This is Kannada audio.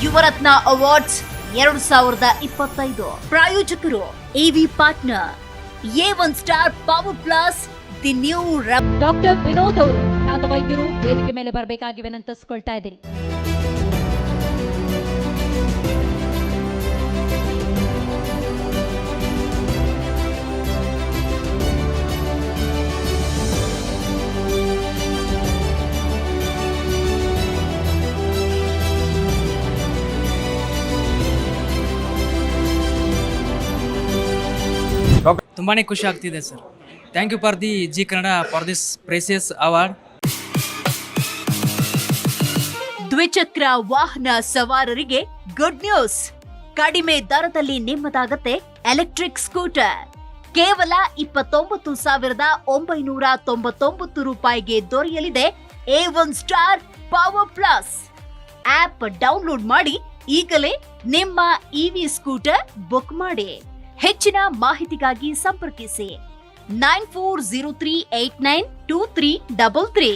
ಯುವರತ್ನ ಅವಾರ್ಡ್ಸ್ 2025 ಪ್ರಾಯೋಜಕರು AV partner A1 star power plus the new doctor Vinod ಅವರು ಖ್ಯಾತ ವೈದ್ಯರು ವೇದಿಕೆ ಮೇಲೆ ಬರಬೇಕಾಗಿ ವಿನಂತಿಸಿಕೊಳ್ತಾ ಇದ್ದೀನಿ. ತುಂಬಾನೇ ಖುಷಿ ಆಗ್ತಿದೆ sir. Thank you for the Zee Kannada for this precious award. ದ್ವಿಚಕ್ರ ವಾಹನ ಸವಾರರಿಗೆ ಗುಡ್ ನ್ಯೂಸ್. ಕಡಿಮೆ ದರದಲ್ಲಿ ನಿಮ್ಮದಾಗತ್ತೆ ಎಲೆಕ್ಟ್ರಿಕ್ ಸ್ಕೂಟರ್. ಕೇವಲ 29,999 ರೂಪಾಯಿಗೆ ದೊರೆಯಲಿದೆ A1 star power plus. App download ಮಾಡಿ ಈಗಲೇ ನಿಮ್ಮ ಇವಿ ಸ್ಕೂಟರ್ ಬುಕ್ ಮಾಡಿ. ಹೆಚ್ಚಿನ ಮಾಹಿತಿಗಾಗಿ ಸಂಪರ್ಕಿಸಿ 9403892333.